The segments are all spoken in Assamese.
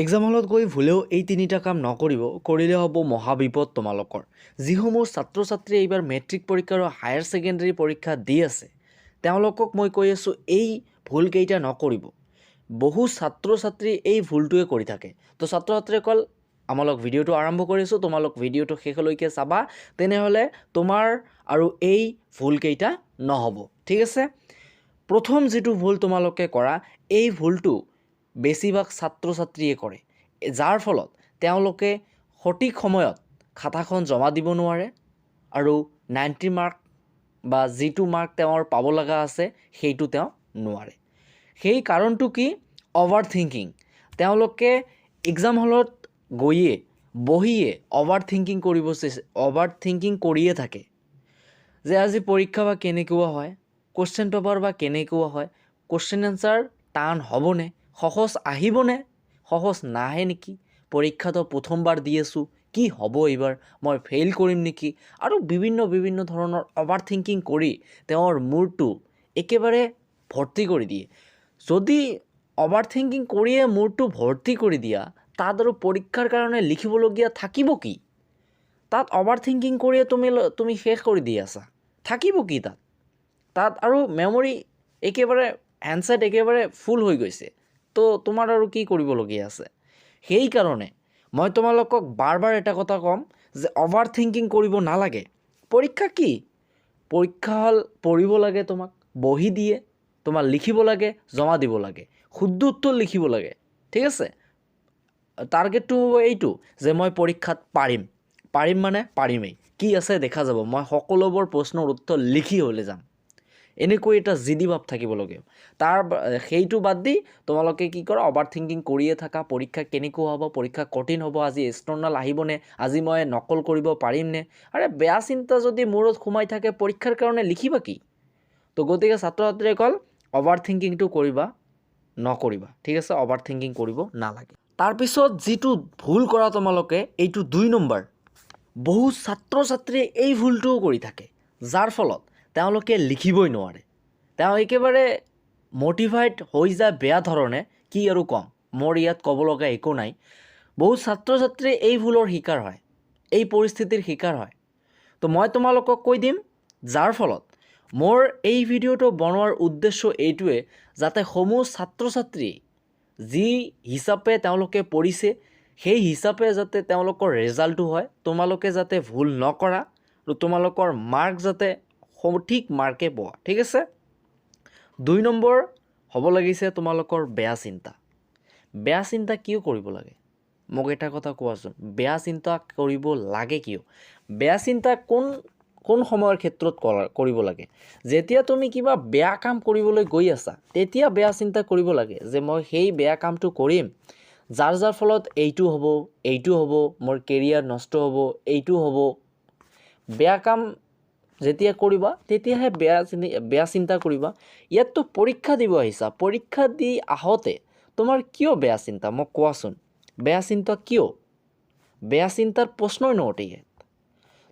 এক্সাম হলত গৈ ভুলেও এই তিনিটা কাম নকৰিব, কৰিলে হ'ব মহাবিপদ তোমালোকৰ। যিসমূহ ছাত্ৰ ছাত্ৰীয়ে এইবাৰ মেট্ৰিক পৰীক্ষা আৰু হায়াৰ ছেকেণ্ডেৰী পৰীক্ষা দি আছে, তেওঁলোকক মই কৈ আছোঁ এই ভুলকেইটা নকৰিব। বহু ছাত্ৰ ছাত্ৰী এই ভুলটোৱে কৰি থাকে। তো ছাত্ৰ ছাত্ৰীসকল, আমালোক ভিডিঅ'টো আৰম্ভ কৰিছোঁ, তোমালোক ভিডিঅ'টো শেষলৈকে চাবা, তেনেহ'লে তোমাৰ আৰু এই ভুলকেইটা নহ'ব, ঠিক আছে। প্ৰথম যিটো ভুল তোমালোকে কৰা, এই ভুলটো বেছিভাগ ছাত্ৰ ছাত্ৰীয়ে কৰে, যাৰ ফলত তেওঁলোকে সঠিক সময়ত খাতাখন জমা দিব নোৱাৰে আৰু 90 মাৰ্ক বা যিটো মাৰ্ক তেওঁৰ পাব লগা আছে সেইটো তেওঁ নোৱাৰে। সেই কাৰণটো কি? Over thinking. তেওঁলোকে এক্সাম হলত গৈয়ে বহিয়ে অভাৰ থিংকিং কৰিয়ে থাকে যে আজি পৰীক্ষা বা কেনেকুৱা হয়, কুৱেশ্যন পেপাৰ বা কেনেকুৱা হয়, কুৱেশ্যন এনচাৰ টান হ'বনে, সহজ আহিবনে, সহজ নাহে নেকি, পৰীক্ষাটো প্ৰথমবাৰ দি আছোঁ, কি হ'ব এইবাৰ, মই ফেইল কৰিম নেকি, আৰু বিভিন্ন ধৰণৰ অভাৰ থিংকিং কৰি তেওঁৰ মূৰটো একেবাৰে ভৰ্তি কৰি দিয়ে। যদি অভাৰ থিংকিং কৰিয়ে মূৰটো ভৰ্তি কৰি দিয়া, তাত আৰু পৰীক্ষাৰ কাৰণে লিখিবলগীয়া থাকিব কি? তাত অভাৰ থিংকিং কৰিয়ে তুমি শেষ কৰি দি আছা, থাকিব কি তাত আৰু মেমৰি একেবাৰে হেণ্ডছেট একেবাৰে ফুল হৈ গৈছে। তো তোমাৰ আৰু কি কৰিবলগীয়া আছে? সেইকাৰণে মই তোমালোকক বাৰ এটা কথা ক'ম যে অভাৰ থিংকিং কৰিব নালাগে। পৰীক্ষা কি? পৰীক্ষা হ'ল পঢ়িব লাগে, তোমাক বহি দিয়ে, তোমাৰ লিখিব লাগে, জমা দিব লাগে, শুদ্ধ উত্তৰ লিখিব লাগে, ঠিক আছে। টাৰ্গেটটো হ'ব এইটো যে মই পৰীক্ষাত পাৰিম মানে পাৰিমেই, কি আছে দেখা যাব, মই সকলোবোৰ প্ৰশ্নৰ উত্তৰ লিখি হ'লে যাম, এনেকৈ এটা জিদি ভাৱ থাকিব লাগে। সেইটো বাদ দি তোমালোকে কি কৰা, অভাৰ থিংকিং কৰিয়ে থাকা, পৰীক্ষা কেনেকুৱা হ'ব, পৰীক্ষা কঠিন হ'ব, আজি এক্সটাৰ্নেল আহিবনে, আজি মই নকল কৰিব পাৰিমনে। আৰে বেয়া চিন্তা যদি মূৰত সোমাই থাকে, পৰীক্ষাৰ কাৰণে লিখিবা কি? তো গতিকে ছাত্ৰ ছাত্ৰীসকল, অভাৰ থিংকিংটো নকৰিবা, ঠিক আছে। অভাৰ থিংকিং কৰিব নালাগে। তাৰপিছত যিটো ভুল কৰা তোমালোকে, এইটো 2 নম্বৰ। বহু ছাত্ৰ ছাত্ৰীয়ে এই ভুলটোও কৰি থাকে, যাৰ ফলত তেওঁলোকে লিখিবই নোৱাৰে। তেওঁ একেবাৰে মটিভেট হৈ যায় বেয়া ধৰণে, কি আৰু ক'ম, মোৰ ইয়াত ক'ব লগা একো নাই। বহু ছাত্ৰ ছাত্ৰী এই ভুলৰ শিকাৰ হয়, এই পৰিস্থিতিৰ শিকাৰ হয়। তো মই তোমালোকক কৈ দিম, যাৰ ফলত মোৰ এই ভিডিঅ'টো বনোৱাৰ উদ্দেশ্য এইটোৱে, যাতে সমূহ ছাত্ৰ ছাত্ৰী যি হিচাপে তেওঁলোকে পঢ়িছে সেই হিচাপে যাতে তেওঁলোকৰ ৰেজাল্টটো হয়, তোমালোকে যাতে ভুল নকৰা আৰু তোমালোকৰ মাৰ্ক যাতে সঠিক মাৰ্কে পোৱা, ঠিক আছে। 2 নম্বৰ হ'ব লাগিছে তোমালোকৰ বেয়া চিন্তা। বেয়া চিন্তা কিয় কৰিব লাগে? মোক এটা কথা কোৱাচোন, বেয়া চিন্তা কৰিব লাগে কিয়? বেয়া চিন্তা কোন সময়ৰ ক্ষেত্ৰত কৰিব লাগে? যেতিয়া তুমি কিবা বেয়া কাম কৰিবলৈ গৈ আছা, তেতিয়া বেয়া চিন্তা কৰিব লাগে যে মই সেই বেয়া কামটো কৰিম, যাৰ ফলত এইটো হ'ব, মোৰ কেৰিয়াৰ নষ্ট হ'ব, এইটো হ'ব। বেয়া কাম যেতিয়া কৰিবা, তেতিয়াহে বেয়া চিন্তা কৰিবা। ইয়াততো পৰীক্ষা দিব আহিছা, পৰীক্ষা দি আহোঁতে তোমাৰ কিয় বেয়া চিন্তা, মোক কোৱাচোন। বেয়া চিন্তা কিয়? বেয়া চিন্তাৰ প্ৰশ্নই নুঠে ইয়াত।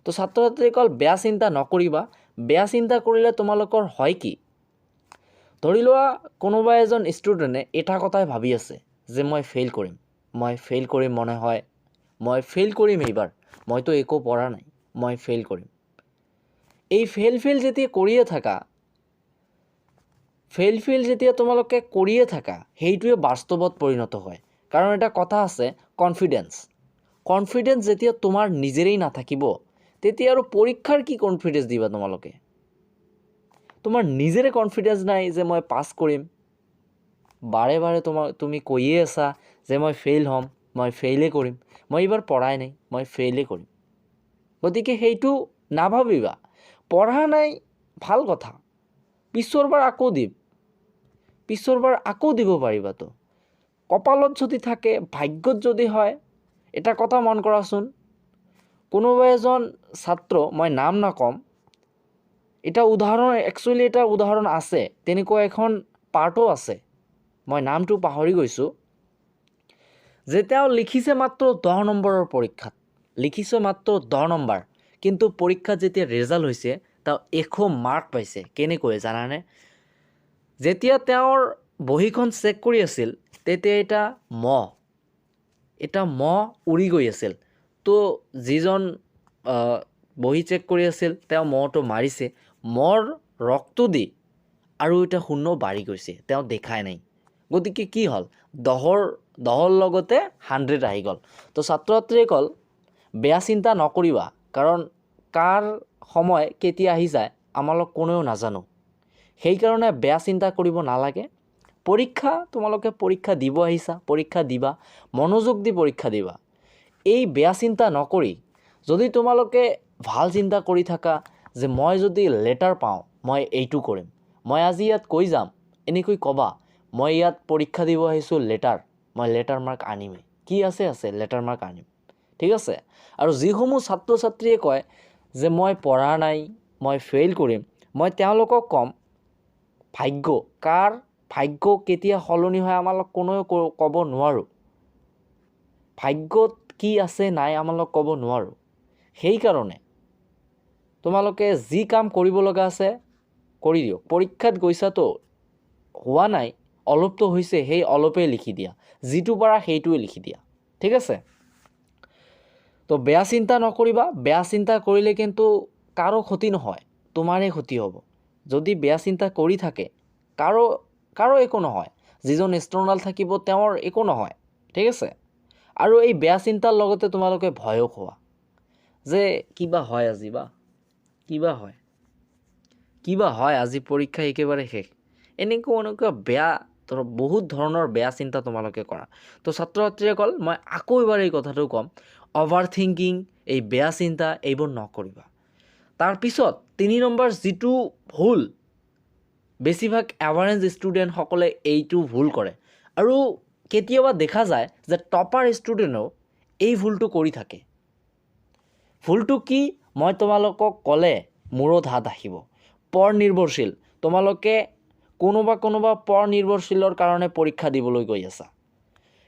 তো ছাত্ৰ ছাত্ৰীসকল, বেয়া চিন্তা নকৰিবা। বেয়া চিন্তা কৰিলে তোমালোকৰ হয় কি? ধৰি লোৱা কোনোবা এজন ষ্টুডেণ্টে এটা কথাই ভাবি আছে যে মই ফেইল কৰিম মনে হয়, মই ফেইল কৰিম এইবাৰ, মইতো একো পঢ়া নাই, মই ফেইল কৰিম। এই ফেইল যেতিয়া কৰিয়ে থাকা, সেইটোৱে বাস্তৱত পৰিণত হয়। কাৰণ এটা কথা আছে, কনফিডেন্স যেতিয়া তোমাৰ নিজেৰেই নাথাকিব, তেতিয়া আৰু পৰীক্ষাৰ কি কনফিডেন্স দিবা তোমালোকে? তোমাৰ নিজেৰে কনফিডেন্স নাই যে মই পাছ কৰিম, বাৰে তুমি কৈয়ে আছা যে মই ফেইল হ'ম, মই ফেইলেই কৰিম, মই এইবাৰ পঢ়াই নাই, মই ফেইলেই কৰিম। গতিকে সেইটো নাভাবিবা। পঢ়া নাই ভাল কথা, পিছৰবাৰ আকৌ দিব পাৰিবাতো। কপালত যদি থাকে, ভাগ্যত যদি হয়। এটা কথা মন কৰাচোন, কোনোবা এজন ছাত্ৰ, মই নাম নকম, এটা উদাহৰণ আছে, তেনেকুৱা এখন পাৰ্টো আছে, মই নামটো পাহৰি গৈছোঁ, যে তেওঁ লিখিছে মাত্ৰ 10 নম্বৰৰ পৰীক্ষাত, মাত্ৰ 10 নম্বৰ, কিন্তু পৰীক্ষাত যেতিয়া ৰেজাল্ট হৈছে তেওঁ 100 মাৰ্ক পাইছে। কেনেকৈ জানানে? যেতিয়া তেওঁৰ বহীখন চেক কৰি আছিল, তেতিয়া এটা এটা মহ উৰি গৈ আছিল। তো যিজন বহি চেক কৰি আছিল তেওঁ মহটো মাৰিছে, মহৰ ৰসটো দি আৰু এটা শূন্য বাঢ়ি গৈছে, তেওঁ দেখাই নাই। গতিকে কি হ'ল, দহৰ লগতে 100 আহি গ'ল। তো ছাত্ৰ ছাত্ৰীয়ে ক'ল বেয়া চিন্তা নকৰিবা, কাৰণ কাৰ সময় কেতিয়া আহি যায় আমালোক কোনেও নাজানো। সেইকাৰণে বেয়া চিন্তা কৰিব নালাগে। তোমালোকে পৰীক্ষা দিব আহিছা, পৰীক্ষা দিবা, মনোযোগ দি পৰীক্ষা দিবা। এই বেয়া চিন্তা নকৰি যদি তোমালোকে ভাল চিন্তা কৰি থাকা যে মই যদি লেটাৰ পাওঁ মই এইটো কৰিম, মই আজি ইয়াত কৈ যাম, এনেকৈ ক'বা মই ইয়াত পৰীক্ষা দিব আহিছোঁ লেটাৰ, মই লেটাৰ মাৰ্ক আনিমেই, কি আছে লেটাৰ মাৰ্ক আনিম, ঠিক আছে। আৰু যিসমূহ ছাত্ৰ ছাত্ৰীয়ে কয় যে মই পঢ়া নাই, মই ফেইল কৰিম, মই তেওঁলোকক ক'ম ভাগ্য কেতিয়া সলনি হয় আমালোক কোনেও ক'ব নোৱাৰোঁ। ভাগ্যত কি আছে নাই আমালোক ক'ব নোৱাৰোঁ। সেইকাৰণে তোমালোকে যি কাম কৰিব লগা আছে কৰি দিয়ক। পৰীক্ষাত গৈছাতো, হোৱা নাই, অলপতো হৈছে, সেই অলপেই লিখি দিয়া, যিটো পাৰা সেইটোৱে লিখি দিয়া, ঠিক আছে। তো বেয়া চিন্তা নকৰিবা। বেয়া চিন্তা কৰিলে কিন্তু কাৰো ক্ষতি নহয়, তোমাৰেই ক্ষতি হ'ব। যদি বেয়া চিন্তা কৰি থাকে কাৰো একো নহয়, যিজন ষ্ট্ৰংডাল থাকিব তেওঁৰ একো নহয়, ঠিক আছে। আৰু এই বেয়া চিন্তাৰ লগতে তোমালোকে ভয়ো খোৱা যে কিবা হয় আজি পৰীক্ষা একেবাৰে শেষ, এনেকুৱা বেয়া বহুত ধৰণৰ বেয়া চিন্তা তোমালোকে কৰা। তো ছাত্ৰ ছাত্ৰীসকল মই আকৌ এবাৰ এই কথাটো ক'ম, অভাৰ থিংকিং, এই বেয়া চিন্তা এইবোৰ নকৰিবা। তাৰপিছত 3 নম্বৰ যিটো ভুল, বেছিভাগ এভাৰেজ ষ্টুডেণ্টসকলে এইটো ভুল কৰে, আৰু কেতিয়াবা দেখা যায় যে টপাৰ ষ্টুডেণ্টেও এই ভুলটো কৰি থাকে। ভুলটো কি মই তোমালোকক ক'লে মূৰত হাত আহিব। পৰ নিৰ্ভৰশীল, তোমালোকে কোনোবা পৰ নিৰ্ভৰশীলৰ কাৰণে পৰীক্ষা দিবলৈ গৈ আছা।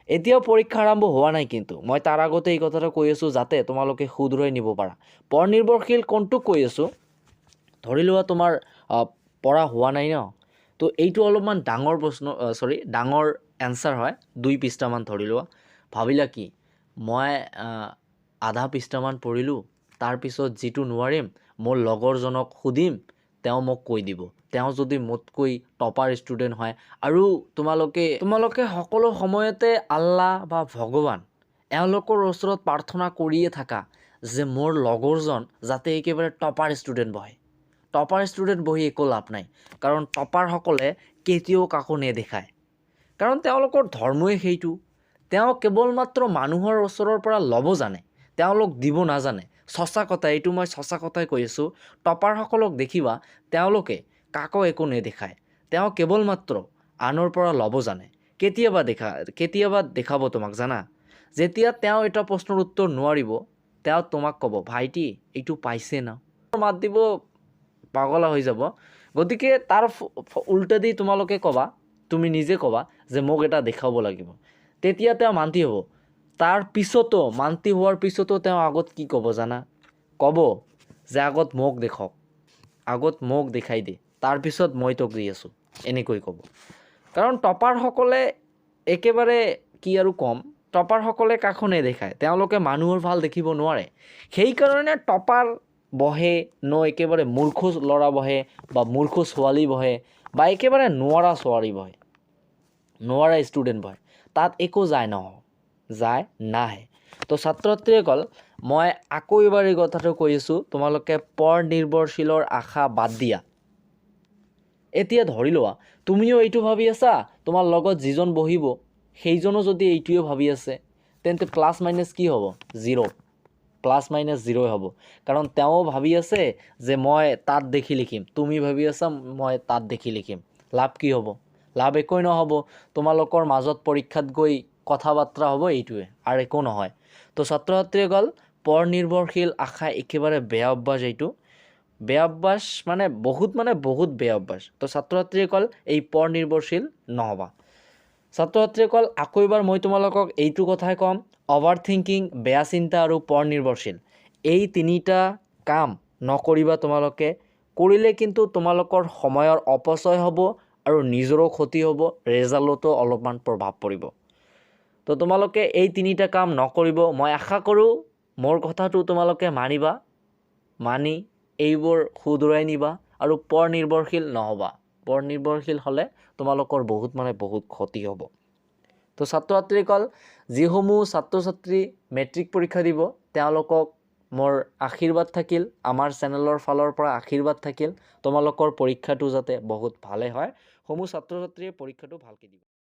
এতিয়াও পৰীক্ষা আৰম্ভ হোৱা নাই, কিন্তু মই তাৰ আগতে এই কথাটো কৈ আছোঁ যাতে তোমালোকে শুধৰাই নিব পাৰা। পৰ নিৰ্ভৰশীল কোনটোক কৈ আছোঁ, ধৰি লোৱা তোমাৰ পঢ়া হোৱা নাই ন, তো এইটো অলপমান ডাঙৰ ডাঙৰ এনচাৰ হয়, 2 পৃষ্ঠামান ধৰি লোৱা। ভাবিলা কি মই আধা পৃষ্ঠামান পঢ়িলোঁ, তাৰপিছত যিটো নোৱাৰিম মোৰ লগৰজনক সুধিম, তেওঁ মোক কৈ দিব, তেওঁ যদি মোতকৈ টপাৰ ষ্টুডেণ্ট হয়। আৰু তোমালোকে সকলো সময়তে আল্লাহ বা ভগৱান এওঁলোকৰ ওচৰত প্ৰাৰ্থনা কৰিয়ে থাকা যে মোৰ লগৰজন যাতে একেবাৰে টপাৰ ষ্টুডেণ্ট বহে। টপাৰ ষ্টুডেণ্ট বহি একো লাভ নাই, কাৰণ টপাৰসকলে কেতিয়াও কাকো নেদেখায়, কাৰণ তেওঁলোকৰ ধৰ্মই সেইটো। তেওঁ কেৱল মাত্ৰ মানুহৰ ওচৰৰ পৰা ল'ব জানে, তেওঁলোক দিব নাজানে। সঁচা কথা, এইটো মই সঁচা কথাই কৈ আছোঁ। টপাৰসকলক দেখিবা তেওঁলোকে কাকো একো নেদেখায়, তেওঁ কেৱল মাত্ৰ আনৰ পৰা ল'ব জানে। কেতিয়াবা দেখাব তোমাক জানা, যেতিয়া তেওঁ এটা প্ৰশ্নৰ উত্তৰ নোৱাৰিব তেওঁ তোমাক ক'ব ভাইটি এইটো পাইছে না, মাত দিব, পাগলা হৈ যাব। গতিকে তাৰ উল্টা দি তুমি নিজে ক'বা যে মোক এটা দেখাব লাগিব, তেতিয়া তেওঁ মান্তি হ'ব। তাৰ পিছতো মান্তি হোৱাৰ পিছতো তেওঁ আগত কি ক'ব জানা, ক'ব যে আগত মোক দেখাই দে, তাৰপিছত মই তোক দি আছোঁ, এনেকৈ ক'ব। কাৰণ টপাৰসকলে একেবাৰে কি আৰু ক'ম, টপাৰসকলে কাকো নেদেখায়, তেওঁলোকে মানুহৰ ভাল দেখিব নোৱাৰে। সেইকাৰণে টপাৰ বহে একেবাৰে মূৰ্খ ল'ৰা বহে, বা মূৰ্খ ছোৱালী বহে, বা একেবাৰে নোৱাৰা ষ্টুডেণ্ট বহে, তাত একো যায় নাহে। তো ছাত্ৰ ছাত্ৰীসকল মই আকৌ এবাৰ এই কথাটো কৈ আছোঁ, তোমালোকে পৰ নিৰ্ভৰশীলৰ আশা বাদ দিয়া। এতিয়া ধৰি লোৱা তুমিও এইটো ভাবি আছা, তোমাৰ লগত যিজন বহিব সেইজনো যদি এইটোৱে ভাবি আছে, তেন্তে প্লাছ মাইনাছ কি হ'ব, 0, প্লাছ মাইনাছ 0 হ'ব। কাৰণ তেওঁ ভাবি আছে যে মই তাত দেখি লিখিম, তুমি ভাবি আছা মই তাত দেখি লিখিম, লাভ কি হ'ব? লাভ একোৱেই নহ'ব। তোমালোকৰ মাজত পৰীক্ষাত গৈ কথা বাৰ্তা হ'ব এইটোৱে, আৰু একো নহয়। তো ছাত্ৰ ছাত্ৰীসকল পৰ নিৰ্ভৰশীল আশা একেবাৰে বেয়া অভ্যাস। এইটো বেয়া অভ্যাস বহুত বেয়া অভ্যাস। তো ছাত্ৰ ছাত্ৰীসকল এই পৰ নিৰ্ভৰশীল নহ'বা। ছাত্ৰ ছাত্ৰীসকল আকৌ এবাৰ মই তোমালোকক এইটো কথাই ক'ম, অভাৰ থিংকিং, বেয়া চিন্তা আৰু পৰ নিৰ্ভৰশীল, এই 3টা কাম নকৰিবা তোমালোকে। কৰিলে কিন্তু তোমালোকৰ সময়ৰ অপচয় হ'ব আৰু নিজৰো ক্ষতি হ'ব, ৰেজাল্টতো অলপমান প্ৰভাৱ পৰিব। তো তোমালোকে এই তিনিটা কাম নকৰিব। মই আশা কৰোঁ মোৰ কথাটো তোমালোকে মানিবা, মানি এইবোৰ শুধৰাই নিবা আৰু পৰ নিৰ্ভৰশীল নহ'বা। পৰ নিৰ্ভৰশীল হ'লে তোমালোকৰ বহুত ক্ষতি হ'ব। তো ছাত্ৰ ছাত্ৰীসকল, যিসমূহ ছাত্ৰ ছাত্ৰী মেট্ৰিক পৰীক্ষা দিব তেওঁলোকক মোৰ আশীৰ্বাদ থাকিল, আমাৰ চেনেলৰ ফালৰ পৰা আশীৰ্বাদ থাকিল, তোমালোকৰ পৰীক্ষাটো যাতে বহুত ভালে হয়। সমূহ ছাত্ৰ ছাত্ৰীয়ে পৰীক্ষাটো ভালকৈ দিব।